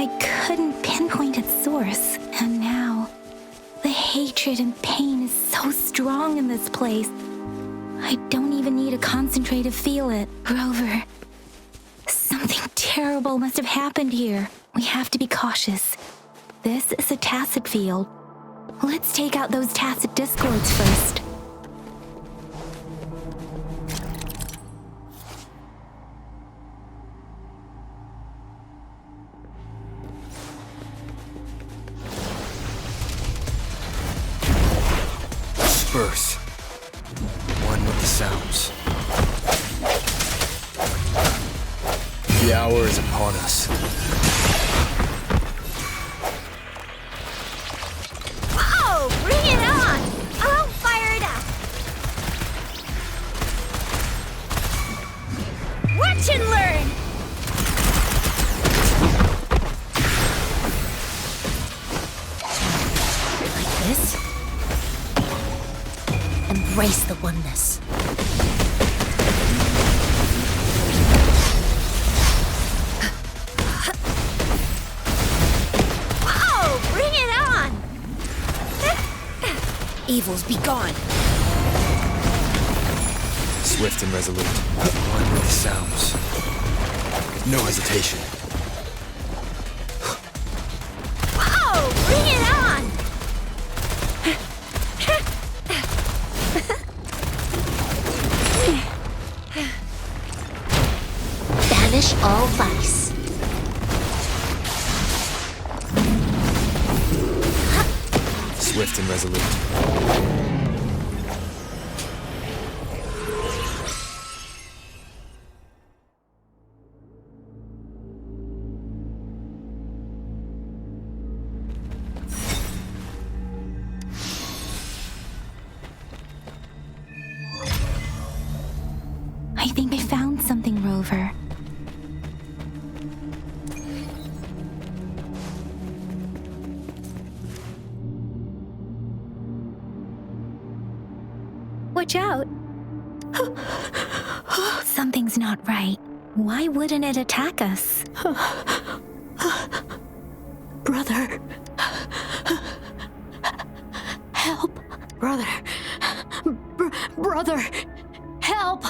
I couldn't pinpoint its source. And now, the hatred and pain is so strong in this place. I don't even need to concentrate to feel it. Rover, something terrible must have happened here. We have to be cautious. This is a tacit field. Let's take out those tacit discords first. Disperse. One with the sounds. The hour is upon us. Whoa! Bring it on! I'll fire it up! Watch and learn! Like this? Embrace the oneness. Whoa! Bring it on! Evils be gone. Swift and resolute. One with the sounds. No hesitation. Whoa! Bring it on! Banish all vice. Swift and resolute. I think I found something, Rover. Watch out! Something's not right. Why wouldn't it attack us? Brother. Help. Brother. Brother. Help.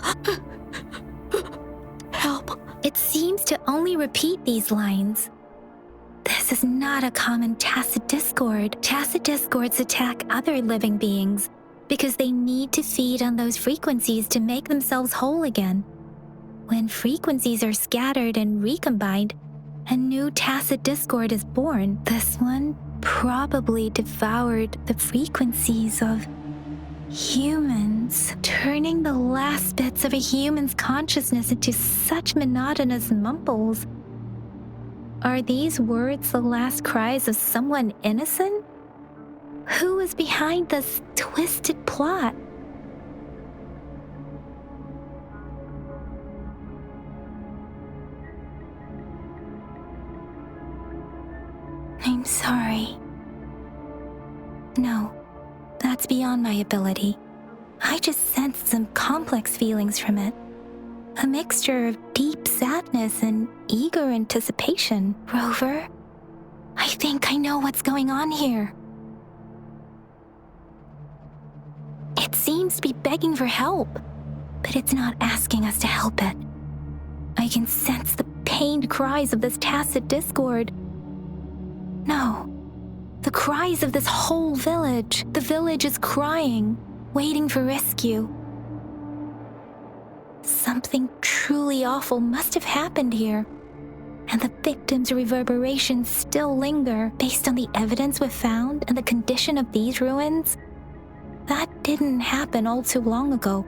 Help. It seems to only repeat these lines. This is not a common tacit discord. Tacit discords attack other living beings because they need to feed on those frequencies to make themselves whole again. When frequencies are scattered and recombined, a new tacit discord is born. This one probably devoured the frequencies of humans, turning the last bits of a human's consciousness into such monotonous mumbles. Are these words the last cries of someone innocent? Who is behind this twisted plot? I'm sorry. No, that's beyond my ability. I just sensed some complex feelings from it. A mixture of deep sadness and eager anticipation. Rover, I think I know what's going on here. It seems to be begging for help, but it's not asking us to help it. I can sense the pained cries of this tacit discord. No, the cries of this whole village. The village is crying, waiting for rescue. Something truly awful must have happened here, and the victims' reverberations still linger based on the evidence we've found and the condition of these ruins. That didn't happen all too long ago.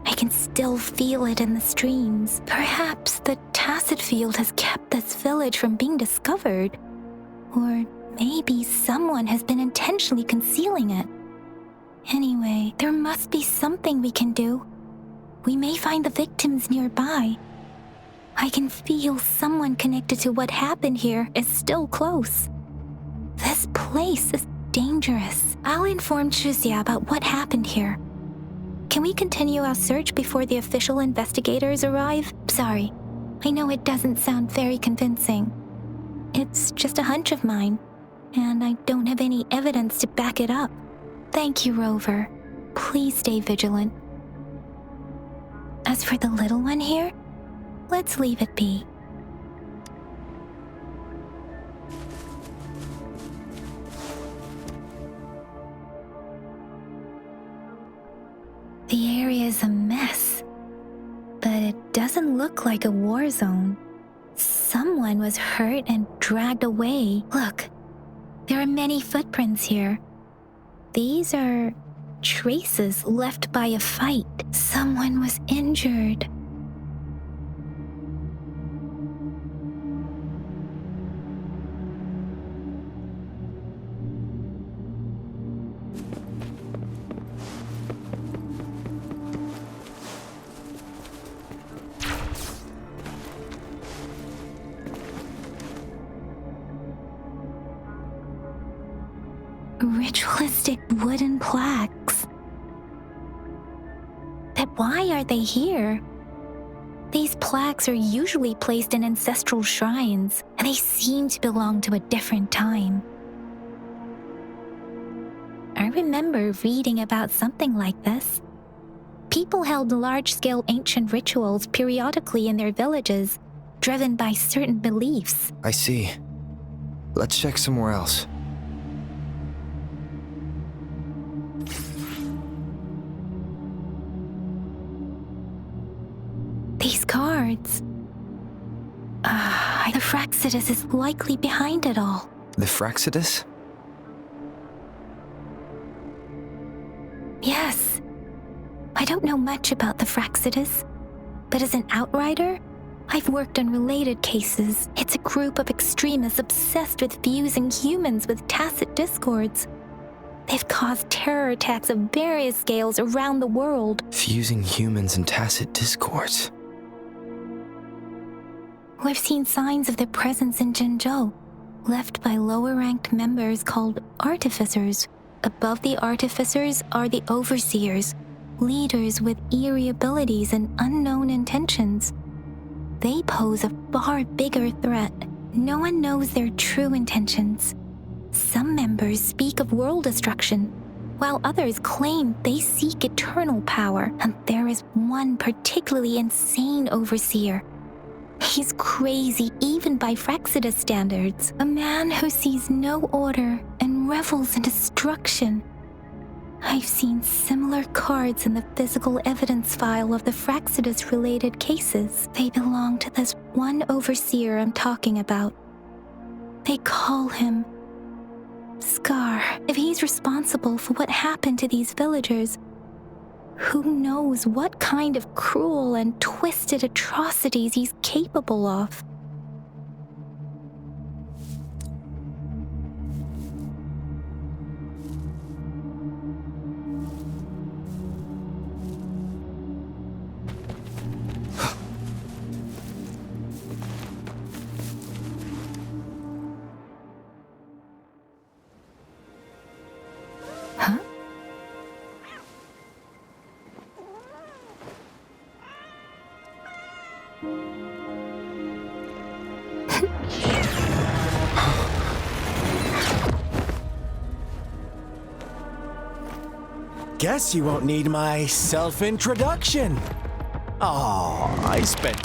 I can still feel it in the streams. Perhaps the tacit field has kept this village from being discovered. Or maybe someone has been intentionally concealing it. Anyway, there must be something we can do. We may find the victims nearby. I can feel someone connected to what happened here is still close. This place is dangerous. I'll inform Shuzia about what happened here. Can we continue our search before the official investigators arrive? Sorry, I know it doesn't sound very convincing. It's just a hunch of mine, and I don't have any evidence to back it up. Thank you, Rover. Please stay vigilant. As for the little one here, let's leave it be. The area is a mess, but it doesn't look like a war zone. Someone was hurt and dragged away. Look, there are many footprints here. These are traces left by a fight. Someone was injured. Ritualistic wooden plaques. But why are they here? These plaques are usually placed in ancestral shrines, and they seem to belong to a different time. I remember reading about something like this. People held large-scale ancient rituals periodically in their villages, driven by certain beliefs. I see. Let's check somewhere else. These cards. The Fraxidus is likely behind it all. The Fraxidus? Yes. I don't know much about the Fraxidus, but as an outrider, I've worked on related cases. It's a group of extremists obsessed with fusing humans with tacit discords. They've caused terror attacks of various scales around the world. Fusing humans and tacit discords. We've seen signs of their presence in Jinzhou, left by lower-ranked members called artificers. Above the artificers are the overseers, leaders with eerie abilities and unknown intentions. They pose a far bigger threat. No one knows their true intentions. Some members speak of world destruction, while others claim they seek eternal power, and there is one particularly insane overseer. He's crazy even by Fraxidus standards. A man who sees no order and revels in destruction. I've seen similar cards in the physical evidence file of the Fraxidus-related cases. They belong to this one overseer I'm talking about. They call him Scar. If he's responsible for what happened to these villagers, who knows what kind of cruel and twisted atrocities he's capable of? Huh? Guess you won't need my self-introduction. Oh, I spent...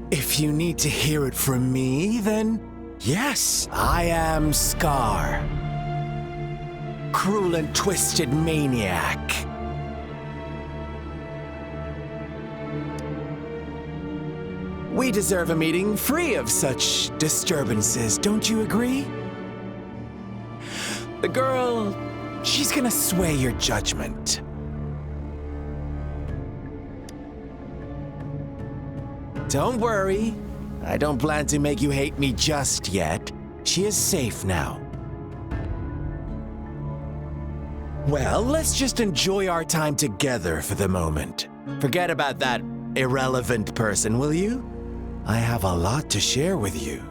If you need to hear it from me, then yes, I am Scar. Cruel and twisted maniac. We deserve a meeting free of such disturbances, don't you agree? The girl, she's gonna sway your judgment. Don't worry. I don't plan to make you hate me just yet. She is safe now. Well, let's just enjoy our time together for the moment. Forget about that irrelevant person, will you? I have a lot to share with you.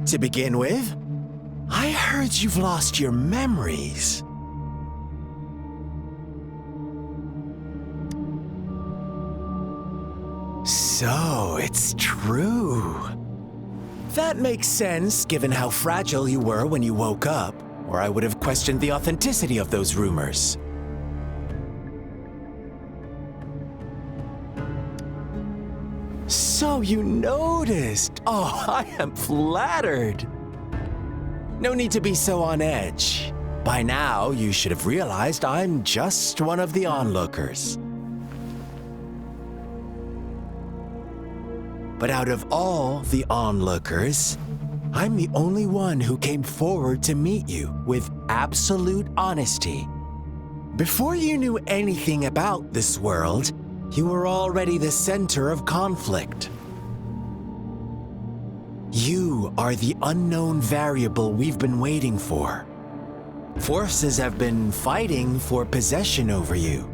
To begin with, I heard you've lost your memories. So, it's true. That makes sense, given how fragile you were when you woke up, or I would have questioned the authenticity of those rumors. So you noticed. Oh, I am flattered. No need to be so on edge. By now, you should have realized I'm just one of the onlookers. But out of all the onlookers, I'm the only one who came forward to meet you with absolute honesty. Before you knew anything about this world, you were already the center of conflict. You are the unknown variable we've been waiting for. Forces have been fighting for possession over you.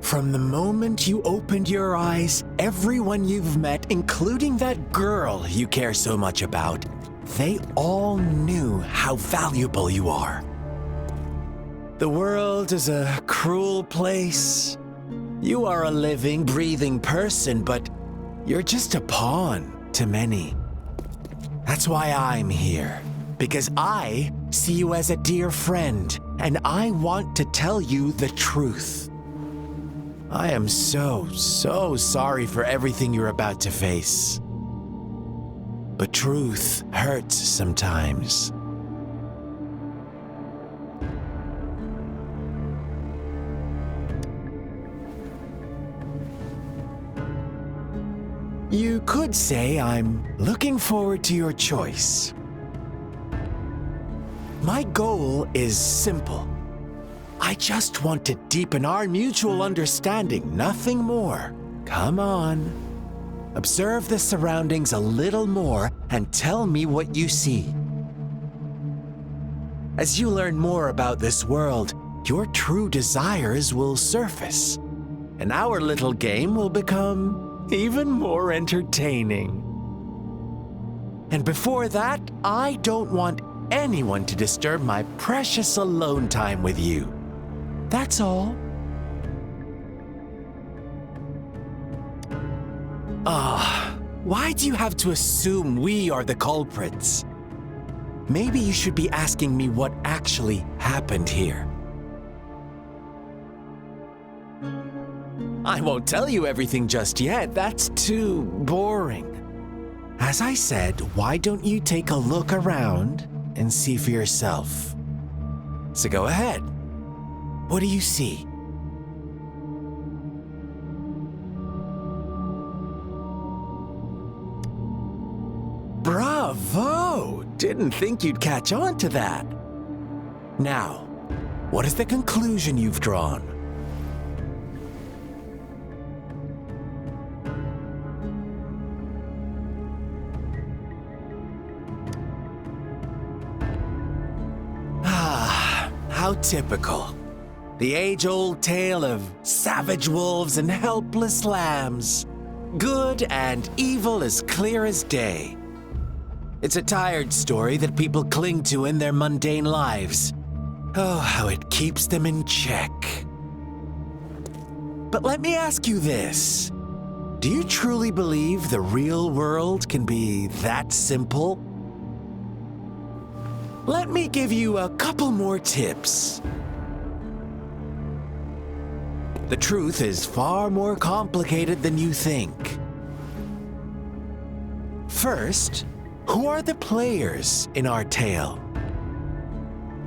From the moment you opened your eyes, everyone you've met, including that girl you care so much about, they all knew how valuable you are. The world is a cruel place. You are a living, breathing person, but you're just a pawn to many. That's why I'm here, because I see you as a dear friend, and I want to tell you the truth. I am so sorry for everything you're about to face. But truth hurts sometimes. You could say I'm looking forward to your choice. My goal is simple. I just want to deepen our mutual understanding, nothing more. Come on. Observe the surroundings a little more and tell me what you see. As you learn more about this world, your true desires will surface, and our little game will become even more entertaining. And before that, I don't want anyone to disturb my precious alone time with you. That's all. Why do you have to assume we are the culprits? Maybe you should be asking me what actually happened here. I won't tell you everything just yet. That's too boring. As I said, why don't you take a look around and see for yourself? So go ahead. What do you see? Bravo! Didn't think you'd catch on to that. Now, what is the conclusion you've drawn? How typical. The age-old tale of savage wolves and helpless lambs. Good and evil as clear as day. It's a tired story that people cling to in their mundane lives. Oh, how it keeps them in check. But let me ask you this. Do you truly believe the real world can be that simple? Let me give you a couple more tips. The truth is far more complicated than you think. First, who are the players in our tale?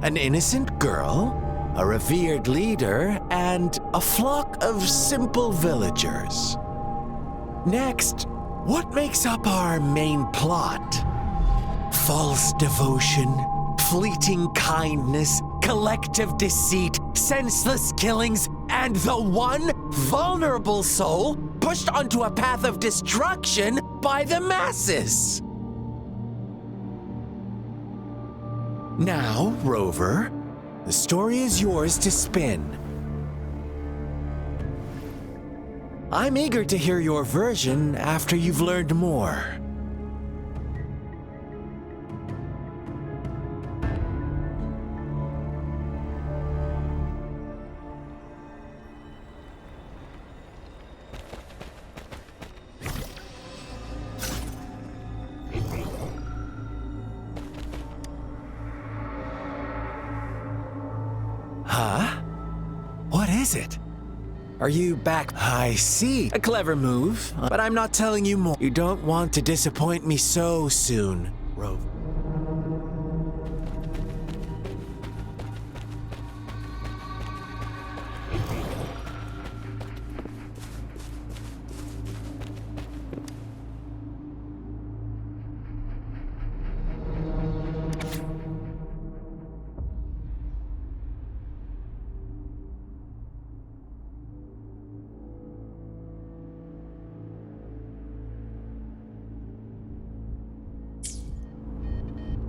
An innocent girl, a revered leader, and a flock of simple villagers. Next, what makes up our main plot? False devotion, fleeting kindness, collective deceit, senseless killings, and the one vulnerable soul pushed onto a path of destruction by the masses. Now, Rover, the story is yours to spin. I'm eager to hear your version after you've learned more. Huh? What is it? Are you back? I see. A clever move, but I'm not telling you more. You don't want to disappoint me so soon, Rover.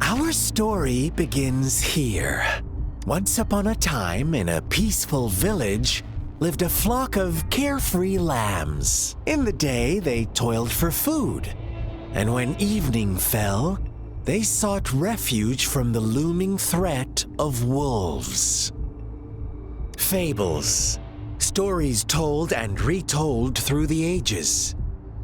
Our story begins here. Once upon a time, in a peaceful village, lived a flock of carefree lambs. In the day, they toiled for food, and when evening fell, they sought refuge from the looming threat of wolves. Fables, stories told and retold through the ages.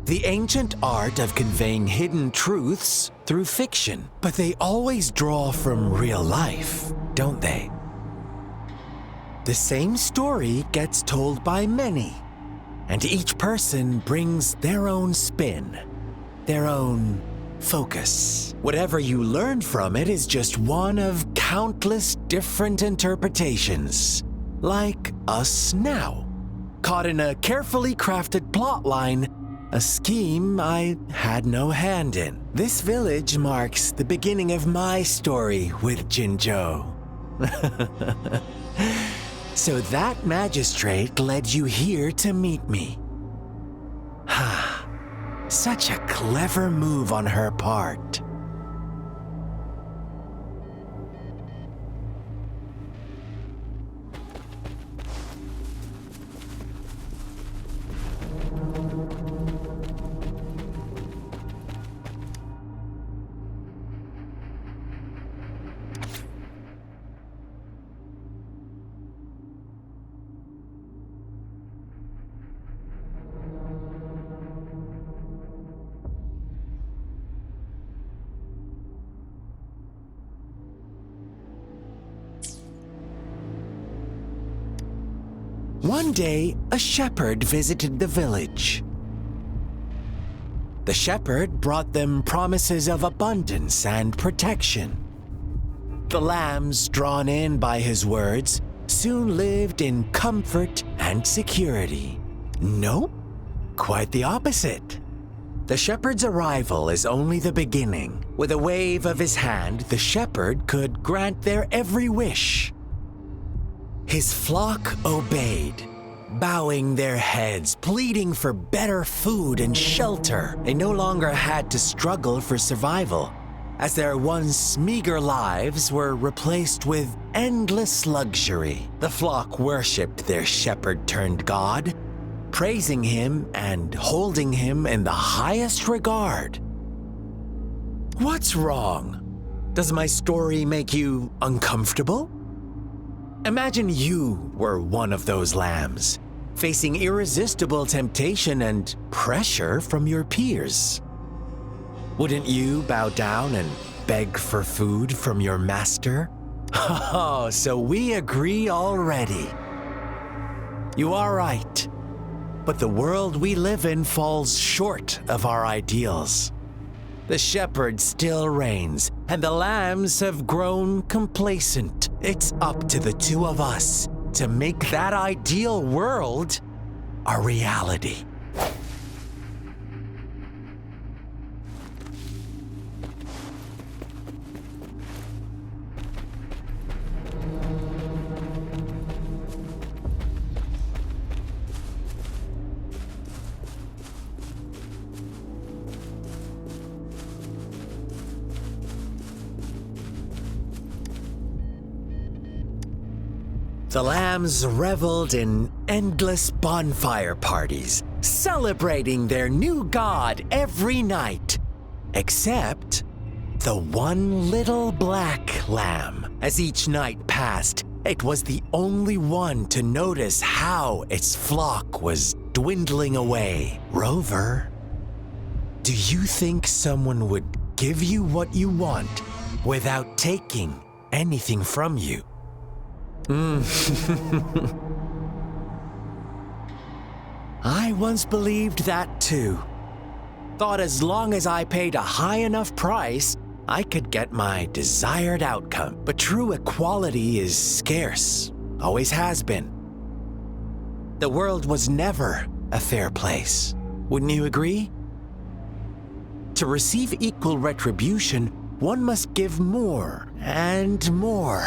The ancient art of conveying hidden truths through fiction, but they always draw from real life, don't they? The same story gets told by many, and each person brings their own spin, their own focus. Whatever you learn from it is just one of countless different interpretations, like us now, caught in a carefully crafted plotline, a scheme I had no hand in. This village marks the beginning of my story with Jinzhou. So that magistrate led you here to meet me. Ha, such a clever move on her part. One day, a shepherd visited the village. The shepherd brought them promises of abundance and protection. The lambs, drawn in by his words, soon lived in comfort and security. Nope, quite the opposite. The shepherd's arrival is only the beginning. With a wave of his hand, the shepherd could grant their every wish. His flock obeyed, bowing their heads, pleading for better food and shelter. They no longer had to struggle for survival, as their once meager lives were replaced with endless luxury. The flock worshipped their shepherd-turned-god, praising him and holding him in the highest regard. What's wrong? Does my story make you uncomfortable? Imagine you were one of those lambs, facing irresistible temptation and pressure from your peers. Wouldn't you bow down and beg for food from your master? Oh, so we agree already. You are right, but the world we live in falls short of our ideals. The shepherd still reigns, and the lambs have grown complacent. It's up to the two of us to make that ideal world a reality. The lambs reveled in endless bonfire parties, celebrating their new god every night, except the one little black lamb. As each night passed, it was the only one to notice how its flock was dwindling away. Rover, do you think someone would give you what you want without taking anything from you? I once believed that too. Thought as long as I paid a high enough price, I could get my desired outcome. But true equality is scarce, always has been. The world was never a fair place. Wouldn't you agree? To receive equal retribution, one must give more and more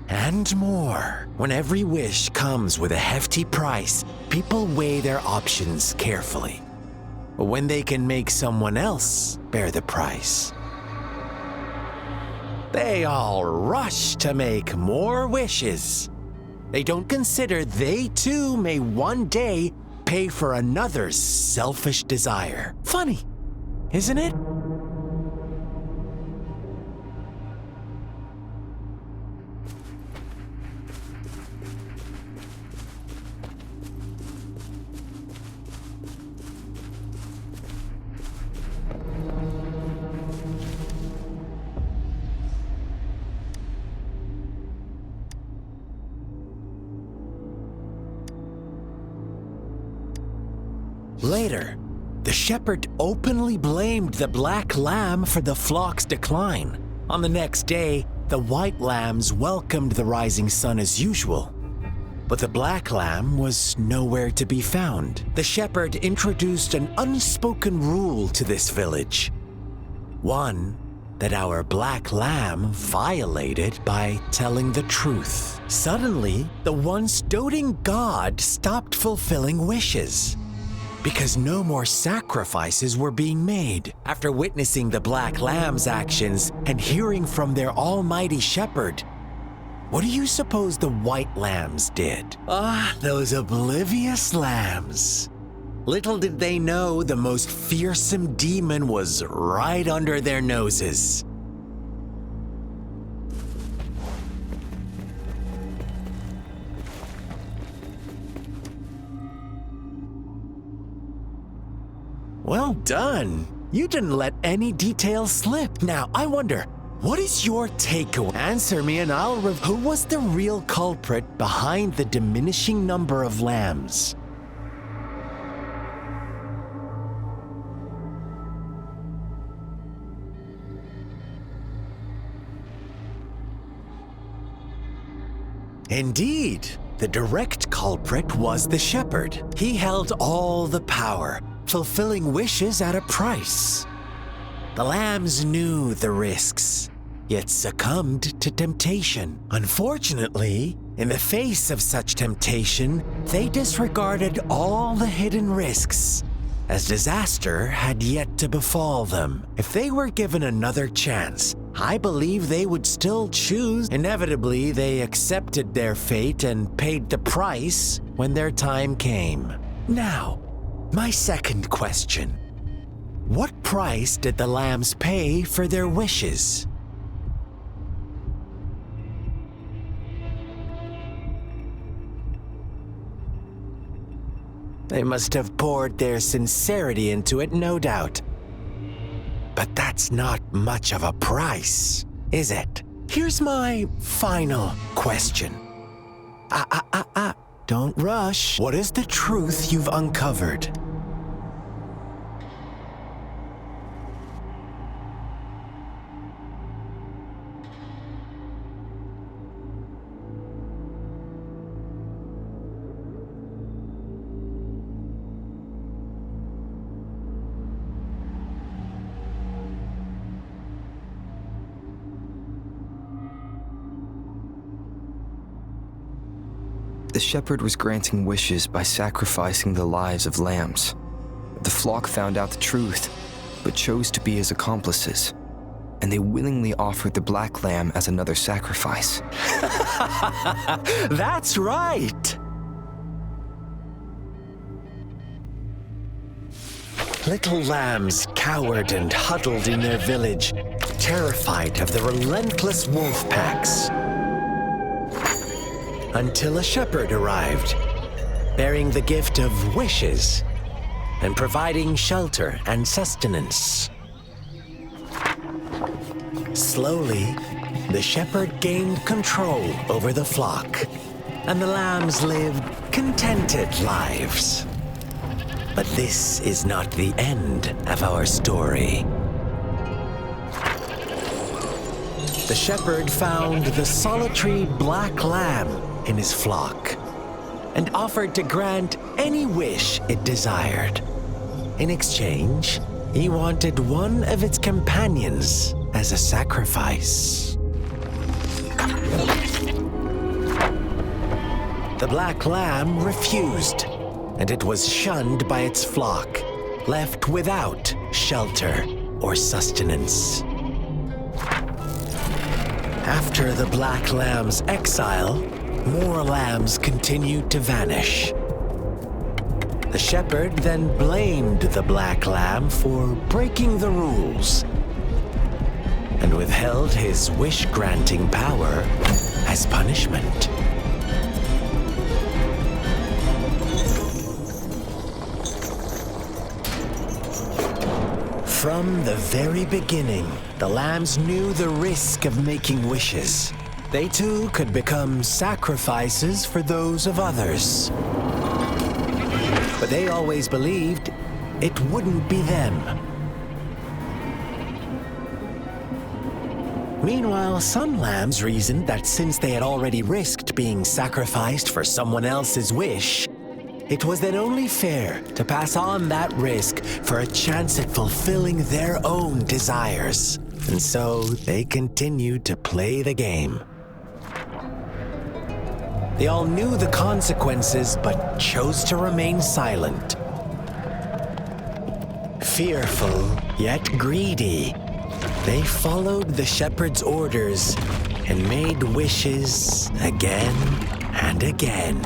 and more. When every wish comes with a hefty price, people weigh their options carefully. When they can make someone else bear the price, they all rush to make more wishes. They don't consider they too may one day pay for another's selfish desire. Funny, isn't it? Later, the shepherd openly blamed the black lamb for the flock's decline. On the next day, the white lambs welcomed the rising sun as usual, but the black lamb was nowhere to be found. The shepherd introduced an unspoken rule to this village, one that our black lamb violated by telling the truth. Suddenly, the once doting god stopped fulfilling wishes, because no more sacrifices were being made. After witnessing the black lamb's actions and hearing from their almighty shepherd, what do you suppose the white lambs did? Those oblivious lambs. Little did they know the most fearsome demon was right under their noses. Well done. You didn't let any details slip. Now, I wonder, what is your takeaway? Answer me and I'll who was the real culprit behind the diminishing number of lambs? Indeed, the direct culprit was the shepherd. He held all the power, fulfilling wishes at a price. The lambs knew the risks, yet succumbed to temptation. Unfortunately, in the face of such temptation, they disregarded all the hidden risks, as disaster had yet to befall them. If they were given another chance, I believe they would still choose. Inevitably, they accepted their fate and paid the price when their time came. Now, my second question. What price did the lambs pay for their wishes? They must have poured their sincerity into it, no doubt. But that's not much of a price, is it? Here's my final question. Don't rush. What is the truth you've uncovered? The shepherd was granting wishes by sacrificing the lives of lambs. The flock found out the truth, but chose to be his accomplices. and they willingly offered the black lamb as another sacrifice. That's right! Little lambs cowered and huddled in their village, terrified of the relentless wolf packs. Until a shepherd arrived, bearing the gift of wishes and providing shelter and sustenance. Slowly, the shepherd gained control over the flock, and the lambs lived contented lives. But this is not the end of our story. The shepherd found the solitary black lamb in his flock and offered to grant any wish it desired. In exchange, he wanted one of its companions as a sacrifice. The black lamb refused, and it was shunned by its flock, left without shelter or sustenance. After the black lamb's exile, more lambs continued to vanish. The shepherd then blamed the black lamb for breaking the rules and withheld his wish-granting power as punishment. From the very beginning, the lambs knew the risk of making wishes. They too could become sacrifices for those of others. But they always believed it wouldn't be them. Meanwhile, some lambs reasoned that since they had already risked being sacrificed for someone else's wish, it was then only fair to pass on that risk for a chance at fulfilling their own desires. And so they continued to play the game. They all knew the consequences, but chose to remain silent. Fearful, yet greedy, they followed the shepherd's orders and made wishes again and again.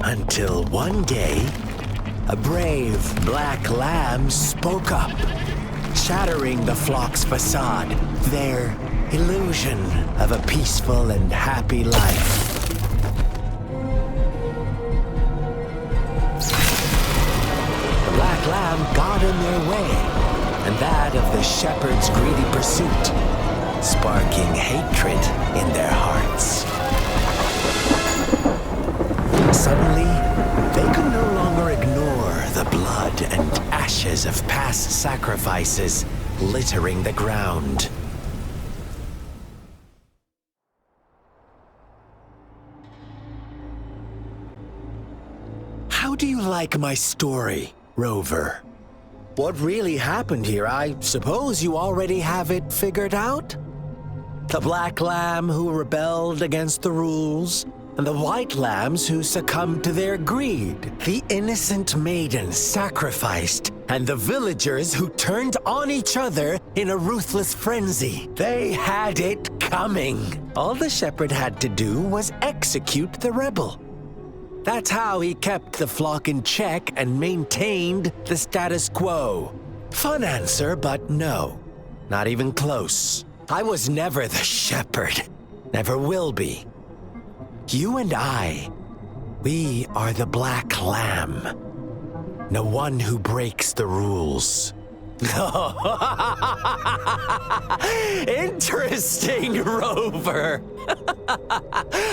Until one day, a brave black lamb spoke up, shattering the flock's facade, their illusion of a peaceful and happy life. The black lamb got in their way, and that of the shepherd's greedy pursuit, sparking hatred in their hearts. Suddenly, they could no longer ignore the blood and ashes of past sacrifices littering the ground. How do you like my story, Rover? What really happened here? I suppose you already have it figured out? The black lamb who rebelled against the rules, and the white lambs who succumbed to their greed. The innocent maiden sacrificed, and the villagers who turned on each other in a ruthless frenzy. They had it coming. All the shepherd had to do was execute the rebel. That's how he kept the flock in check and maintained the status quo. Fun answer, but no, not even close. I was never the shepherd, never will be. You and I, we are the black lamb. No one who breaks the rules. Interesting, Rover.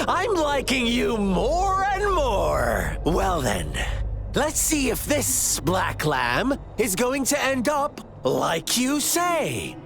I'm liking you more and more. Well then, let's see if this black lamb is going to end up like you say.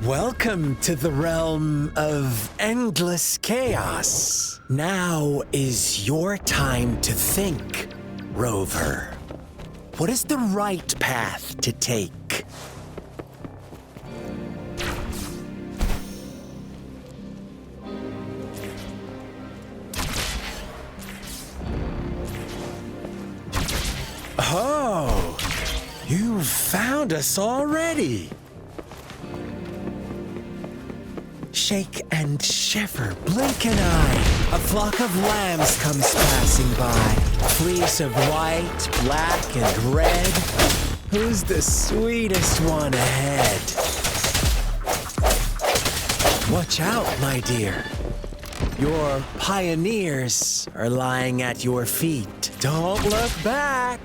Welcome to the realm of endless chaos. Now is your time to think, Rover. What is the right path to take? Oh, you've found us already. Shake and shiver, blink an eye. A flock of lambs comes passing by. Fleece of white, black, and red. Who's the sweetest one ahead? Watch out, my dear. Your pioneers are lying at your feet. Don't look back.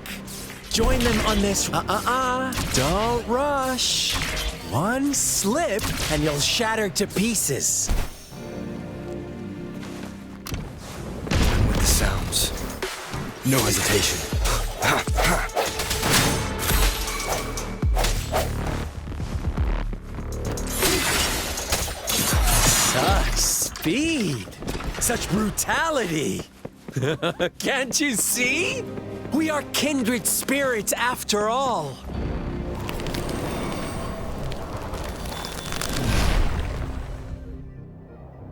Join them on this. Don't rush. One slip and you'll shatter to pieces. I'm with the sounds. No hesitation. Ha, ha. Such speed. Such brutality. Can't you see? We are kindred spirits after all.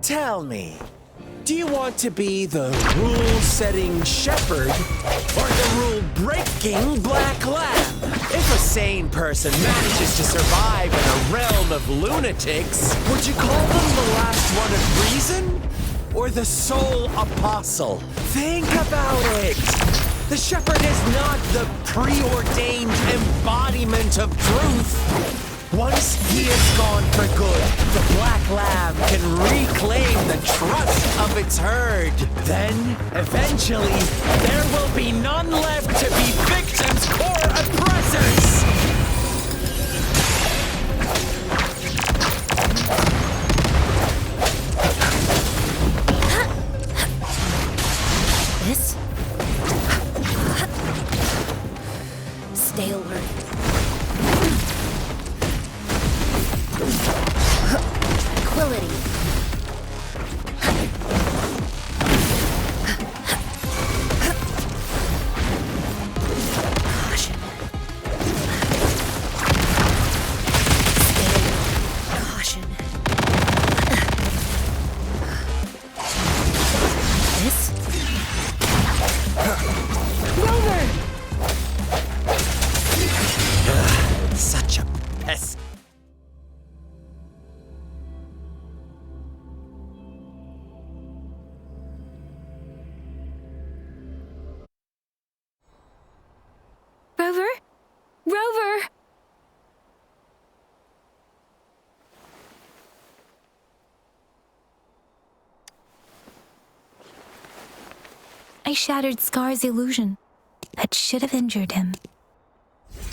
Tell me, do you want to be the rule-setting shepherd or the rule-breaking black lamb? If a sane person manages to survive in a realm of lunatics, would you call them the last one of reason? Or the sole apostle? Think about it! The shepherd is not the preordained embodiment of truth. Once he is gone for good, the black lamb can reclaim the trust of its herd. Then, eventually, there will be none left to be victims or oppressors! This? Stay alert. Quality. Caution. Stay alert. Caution. This? Rover! Such a pest. Rover? Rover! I shattered Scar's illusion. That should have injured him.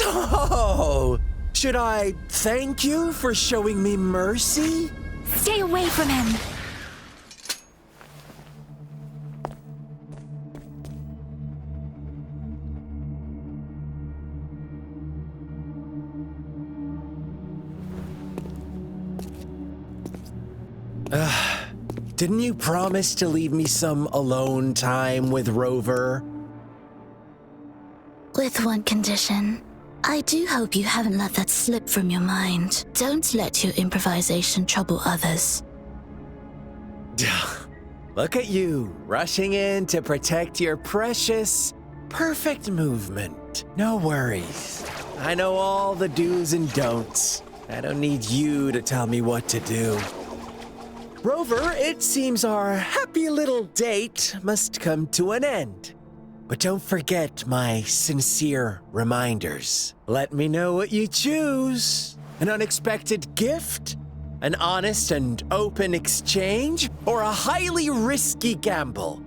Oh! Should I thank you for showing me mercy? Stay away from him! Didn't you promise to leave me some alone time with Rover? With one condition. I do hope you haven't let that slip from your mind. Don't let your improvisation trouble others. Look at you, rushing in to protect your precious, perfect movement. No worries. I know all the do's and don'ts. I don't need you to tell me what to do. Rover, it seems our happy little date must come to an end. But don't forget my sincere reminders. Let me know what you choose. An unexpected gift? An honest and open exchange? Or a highly risky gamble?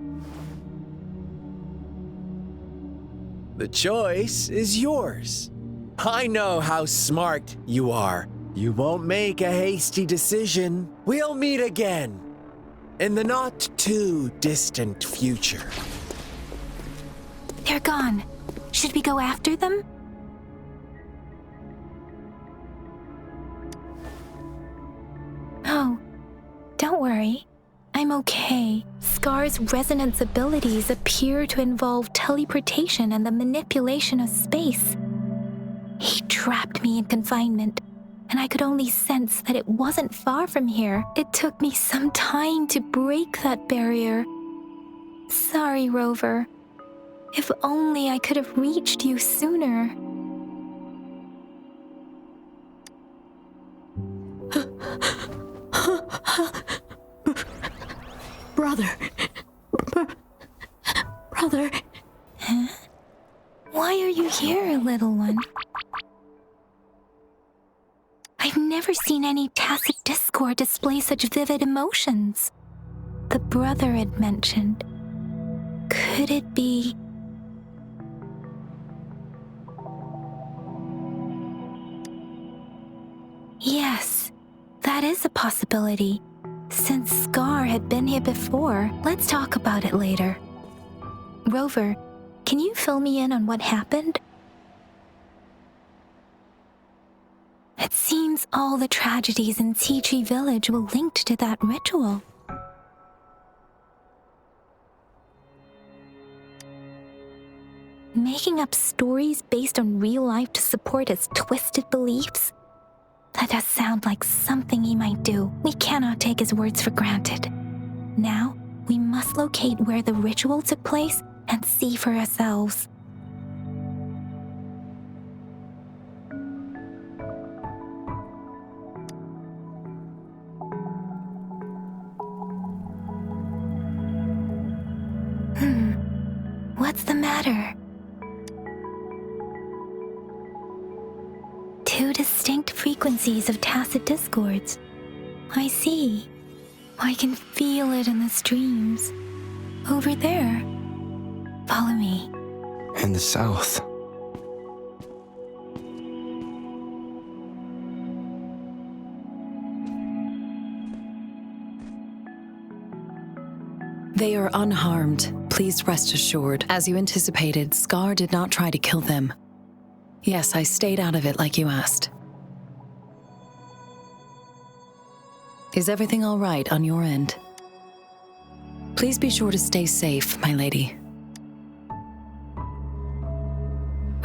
The choice is yours. I know how smart you are. You won't make a hasty decision. We'll meet again in the not too distant future. They're gone. Should we go after them? Oh, don't worry. I'm okay. Scar's resonance abilities appear to involve teleportation and the manipulation of space. He trapped me in confinement, and I could only sense that it wasn't far from here. It took me some time to break that barrier. Sorry, Rover. If only I could have reached you sooner. Brother. Huh? Why are you here, little one? I've never seen any tacit discord display such vivid emotions. The brother had mentioned. Could it be... Yes, that is a possibility. Since Scar had been here before, let's talk about it later. Rover, can you fill me in on what happened? It seems all the tragedies in Tea Tree Village were linked to that ritual. Making up stories based on real life to support his twisted beliefs? That does sound like something he might do. We cannot take his words for granted. Now, we must locate where the ritual took place and see for ourselves. What's the matter? Two distinct frequencies of tacit discords. I see. I can feel it in the streams. Over there. Follow me. In the south. They are unharmed. Please rest assured. As you anticipated, Scar did not try to kill them. Yes, I stayed out of it like you asked. Is everything all right on your end? Please be sure to stay safe, my lady.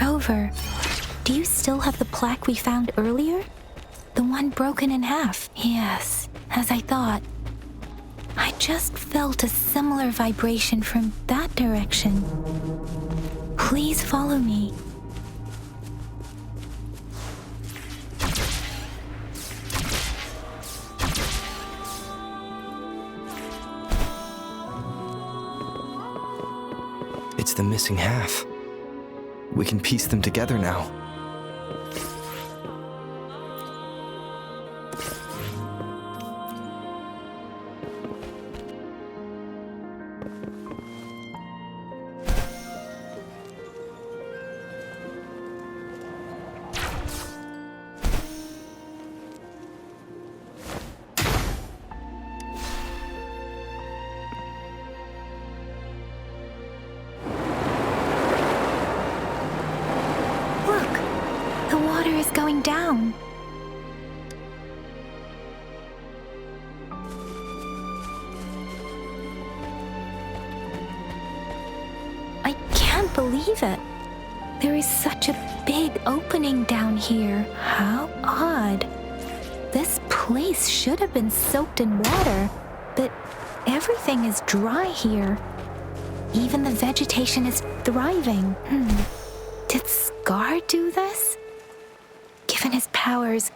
Rover, do you still have the plaque we found earlier? The one broken in half? Yes, as I thought. I just felt a similar vibration from that direction. Please follow me. It's the missing half. We can piece them together now. Going down. I can't believe it. There is such a big opening down here. How odd. This place should have been soaked in water, but everything is dry here. Even the vegetation is thriving. Did Scar do this? Given his powers,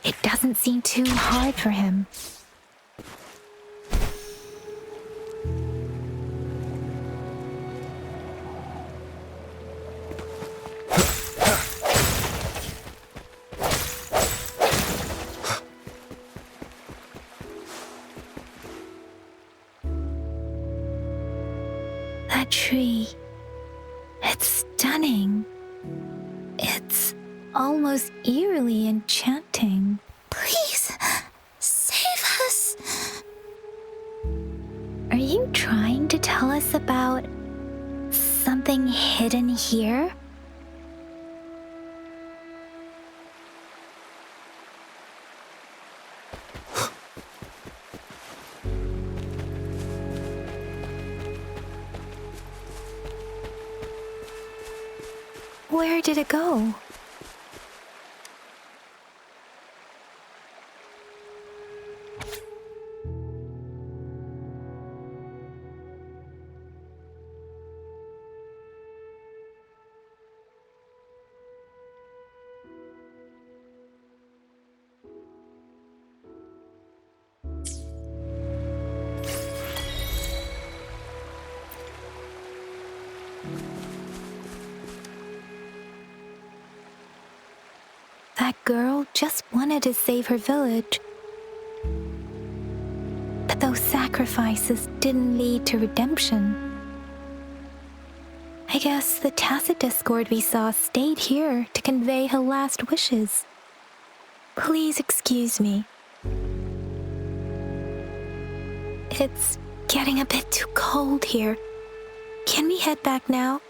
it doesn't seem too hard for him. That tree, it's stunning. It's almost eerily enchanting. Please, save us. Are you trying to tell us about something hidden here? Where did it go? That girl just wanted to save her village. But those sacrifices didn't lead to redemption. I guess the tacit discord we saw stayed here to convey her last wishes. Please excuse me. It's getting a bit too cold here. Can we head back now?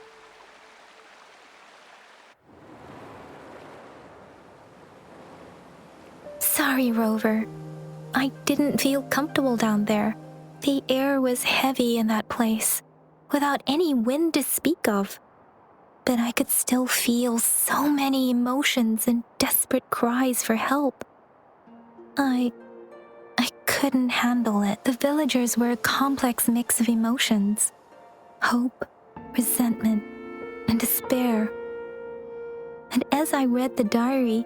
Sorry, Rover. I didn't feel comfortable down there. The air was heavy in that place, without any wind to speak of. But I could still feel so many emotions and desperate cries for help. I couldn't handle it. The villagers were a complex mix of emotions. Hope, resentment, and despair. And as I read the diary,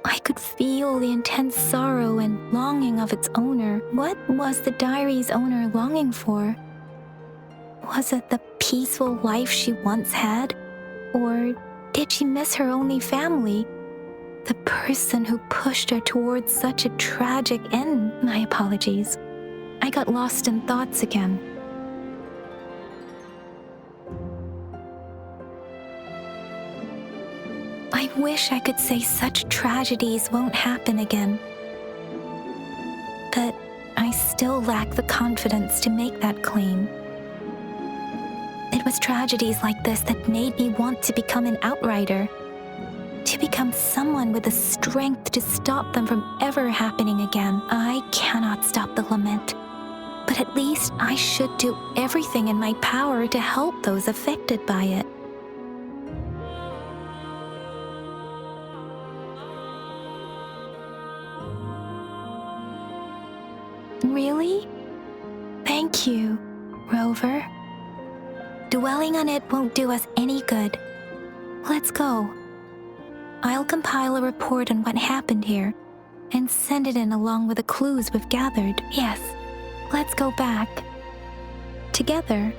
I could feel the intense sorrow and longing of its owner. What was the diary's owner longing for? Was it the peaceful life she once had? Or did she miss her only family? The person who pushed her towards such a tragic end? My apologies. I got lost in thoughts again. I wish I could say such tragedies won't happen again. But I still lack the confidence to make that claim. It was tragedies like this that made me want to become an outrider. To become someone with the strength to stop them from ever happening again. I cannot stop the lament. But at least I should do everything in my power to help those affected by it. Really? Thank you, Rover. Dwelling on it won't do us any good. Let's go. I'll compile a report on what happened here and send it in along with the clues we've gathered. Yes, let's go back. Together.